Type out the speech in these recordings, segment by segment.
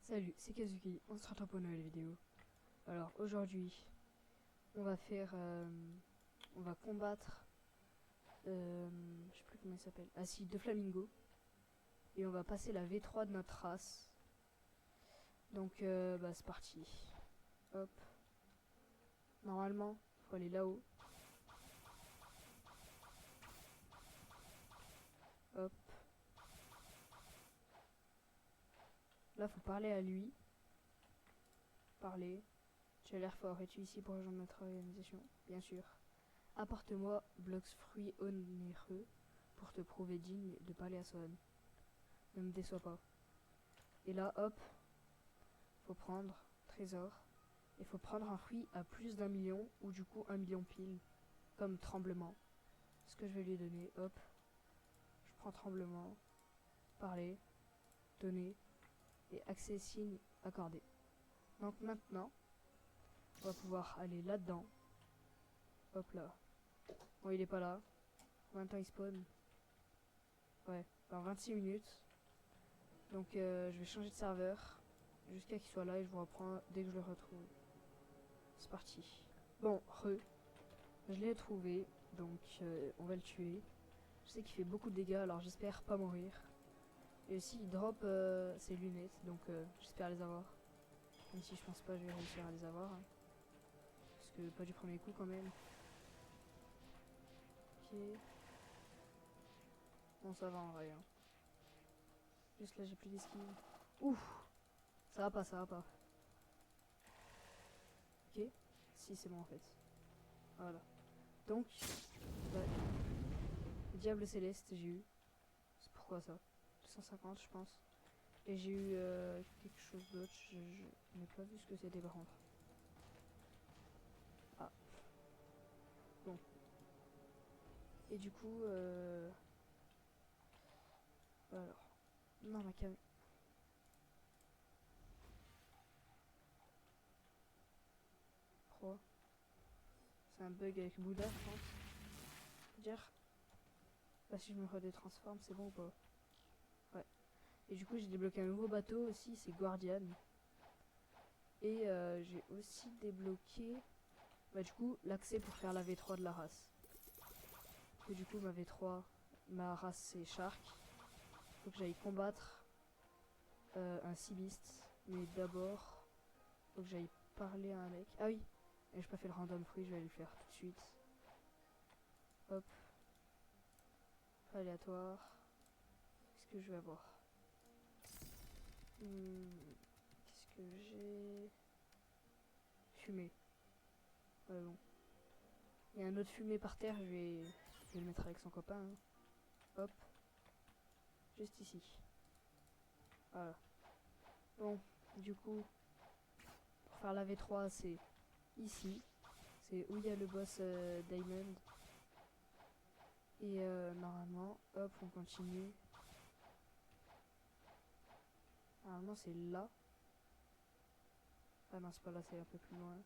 Salut, c'est Kazuki, on se retrouve pour une nouvelle vidéo. Alors aujourd'hui, on va faire, on va combattre, je sais plus comment il s'appelle, ah si, deux flamingos. Et on va passer la V3 de notre race. Donc bah c'est parti. Hop. Normalement, faut aller là-haut. Hop. Là, faut parler à lui. Parler. Tu as l'air fort. Es-tu ici pour rejoindre notre organisation? Bien sûr. Apporte-moi blocs fruits onéreux pour te prouver digne de parler à Son. Ne me déçois pas. Et là, hop, faut prendre trésor. Il faut prendre un fruit à plus d'1 million, ou du coup 1 million pile, comme tremblement. Ce que je vais lui donner, hop. Je prends tremblement, parler, donner, et accès signe accordé. Donc maintenant, on va pouvoir aller là-dedans. Hop là. Bon, il est pas là. Combien de temps il spawn? Ouais, dans 26 minutes. Donc je vais changer de serveur jusqu'à qu'il soit là et je vous reprends dès que je le retrouve. C'est parti. Bon, je l'ai trouvé, donc on va le tuer. Je sais qu'il fait beaucoup de dégâts, alors j'espère pas mourir. Et aussi il drop ses lunettes, donc j'espère les avoir. Même si je pense pas que je vais réussir à les avoir. Hein. Parce que pas du premier coup quand même. Ok. Bon ça va en vrai. Hein. Juste là j'ai plus d'esquive. Ouf. Ça va pas, ça va pas. Ok. Si c'est bon en fait. Voilà. Donc, ouais. Diable céleste j'ai eu. C'est pourquoi ça? 250 je pense. Et j'ai eu quelque chose d'autre. Je n'ai pas vu ce que c'était par contre. Ah. Bon. Et du coup, alors. Non, ma cam. Quoi? C'est un bug avec Bouddha, je pense. Dire. Bah, si je me redétransforme, c'est bon ou pas? Ouais. Et du coup, j'ai débloqué un nouveau bateau aussi, c'est Guardian. Et j'ai aussi débloqué. Bah, du coup, l'accès pour faire la V3 de la race. Et du coup, ma V3, ma race c'est Shark. Faut que j'aille combattre un Sea Beast. Mais d'abord, faut que j'aille parler à un mec. Ah oui, et j'ai pas fait le random fruit, je vais aller le faire tout de suite. Hop. Aléatoire. Qu'est-ce que je vais avoir? Qu'est-ce que j'ai? Fumée. Ouais, bon. Il y a un autre fumée par terre, je vais le mettre avec son copain. Hein. Hop. Juste ici. Voilà. Bon, du coup, pour faire la V3, c'est ici. C'est où il y a le boss Diamond. Et normalement, hop, on continue. Normalement, c'est là. Ah non, c'est pas là, c'est un peu plus loin.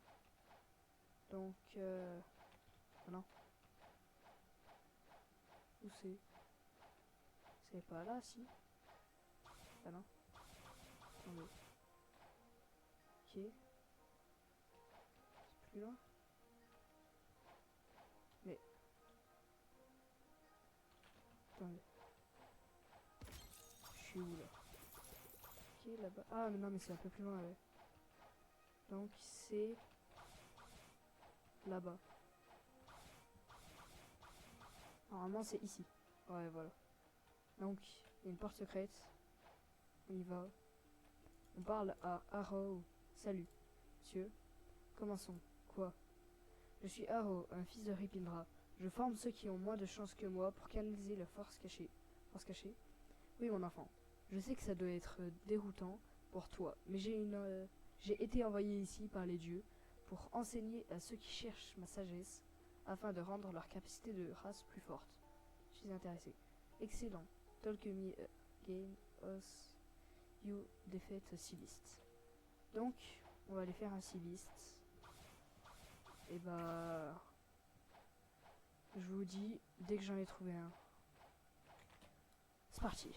Donc, ah non. Où c'est? C'est pas là, si. Ah non. Attendez. Ok. C'est plus loin. Mais. Attendez. Je suis où là? Ok, là-bas. Ah, mais non, mais c'est un peu plus loin, ouais. Donc, c'est là-bas. Normalement, c'est ici. Ouais, voilà. Donc, il y a une porte secrète. On y va. On parle à Arrow. Salut, monsieur. Commençons. Quoi? Je suis Arrow, un fils de Ripindra. Je forme ceux qui ont moins de chance que moi pour canaliser la force cachée. Force cachée? Oui, mon enfant. Je sais que ça doit être déroutant pour toi, mais j'ai été envoyé ici par les dieux pour enseigner à ceux qui cherchent ma sagesse afin de rendre leur capacité de race plus forte. Je suis intéressé. Excellent. Talk me game os you defeat a Sealist. Donc, on va aller faire un Sealist. Et bah, je vous dis dès que j'en ai trouvé un. C'est parti.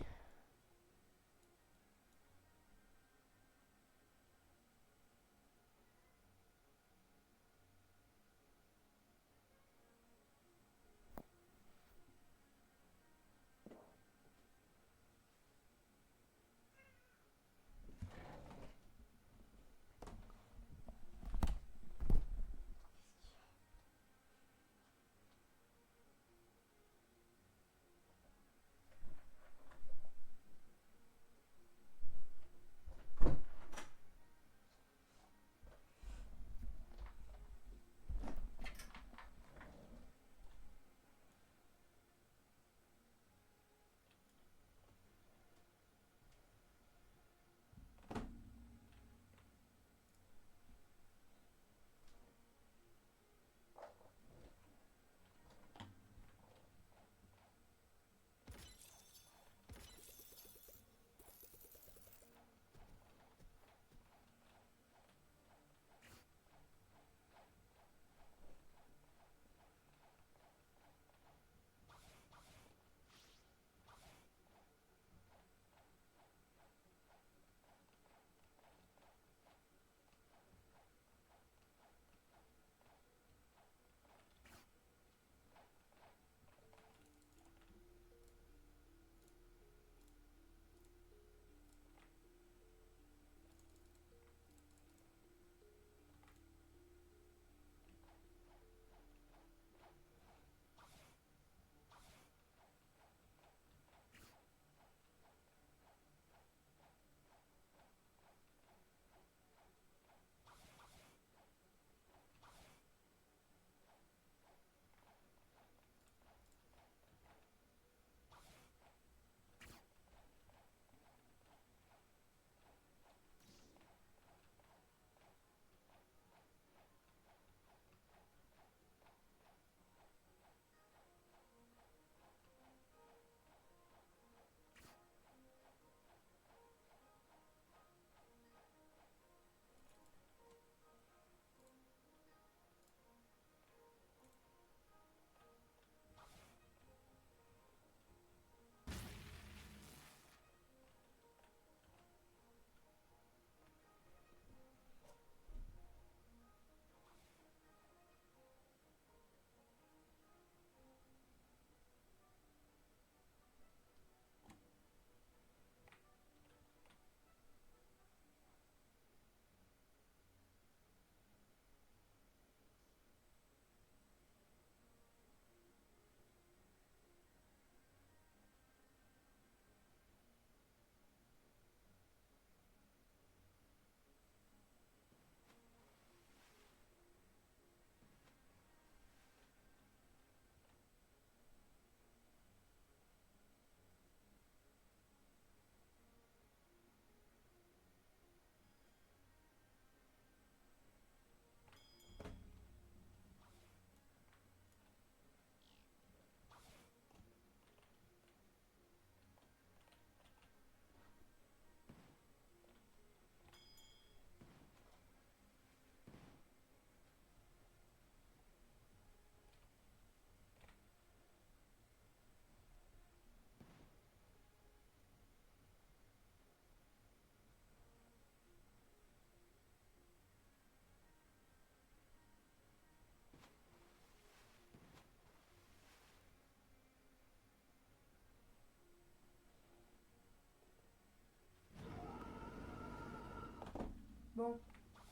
Bon,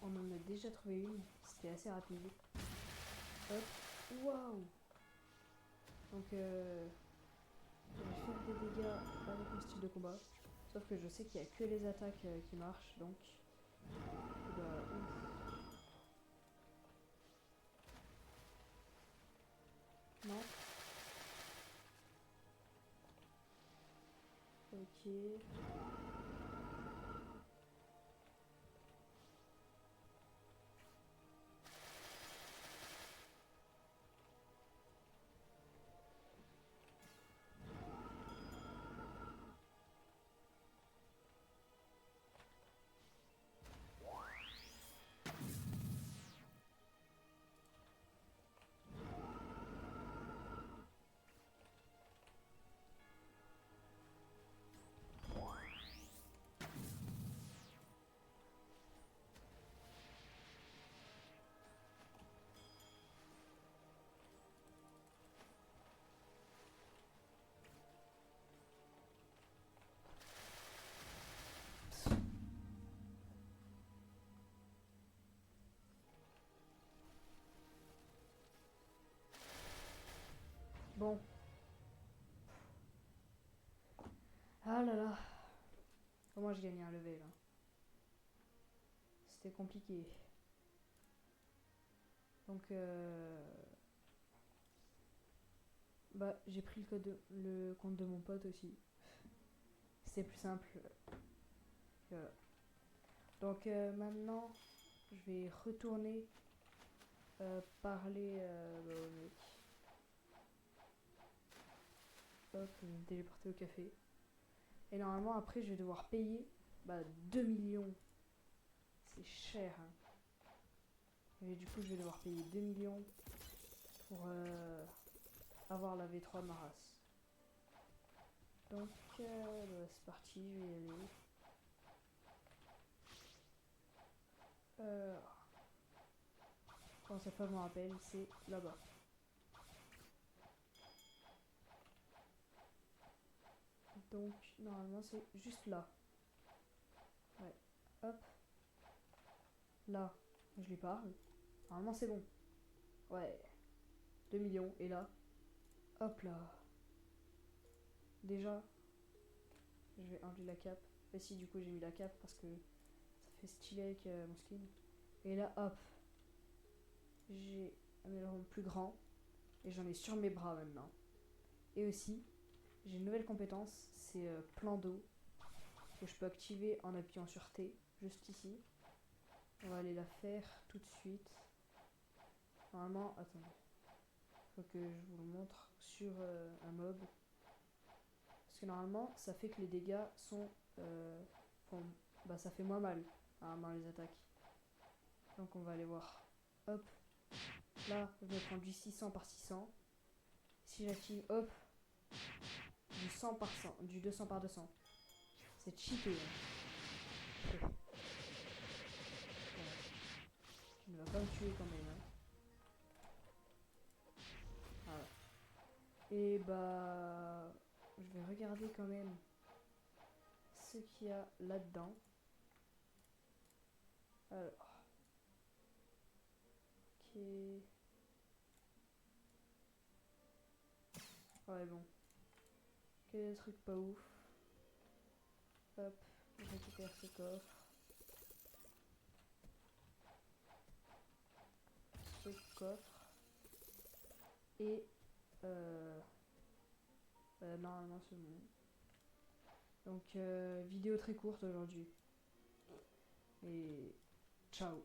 on en a déjà trouvé une. C'était assez rapide. Hop. Waouh. Donc, je vais faire des dégâts avec mon style de combat. Sauf que je sais qu'il n'y a que les attaques qui marchent. Donc, bah, ouf. Non. Ok. Bon. Ah là là. Comment je gagnais un level là? C'était compliqué. Donc, bah, j'ai pris le compte de mon pote aussi. C'était plus simple. Voilà. Donc, maintenant, je vais retourner parler bah, au mec. Hop, je vais me téléporter au café. Et normalement, après, je vais devoir payer 2 millions. C'est cher. Hein. Et du coup, je vais devoir payer 2 millions pour avoir la V3 de ma race. Donc, bah, c'est parti, je vais y aller. Quand cette fois je me rappelle, c'est là-bas. Donc, normalement, c'est juste là. Ouais, hop. Là, je lui parle. Normalement, c'est bon. Ouais, 2 millions. Et là, hop là. Déjà, je vais enlever la cape. Et si, du coup, j'ai mis la cape parce que ça fait stylé avec mon skin. Et là, hop. J'ai un aileron plus grand. Et j'en ai sur mes bras maintenant. Et aussi, j'ai une nouvelle compétence. C'est plan d'eau. Que je peux activer en appuyant sur T. Juste ici. On va aller la faire tout de suite. Normalement, attendez. Faut que je vous le montre sur un mob. Parce que normalement, ça fait que les dégâts sont... ça fait moins mal, normalement, les attaques. Donc on va aller voir. Hop. Là, je vais prendre du 600 par 600. Si j'active, hop. Du 100 par 100. Du 200 par 200. C'est cheaté. Hein. Voilà. Tu ne vas pas me tuer quand même. Hein. Voilà. Et bah... Je vais regarder quand même ce qu'il y a là-dedans. Alors. Ok. Ouais, bon. Que des trucs pas ouf. Hop. Je récupère ce coffre. Ce coffre. Et normalement c'est bon. Donc vidéo très courte aujourd'hui. Et ciao.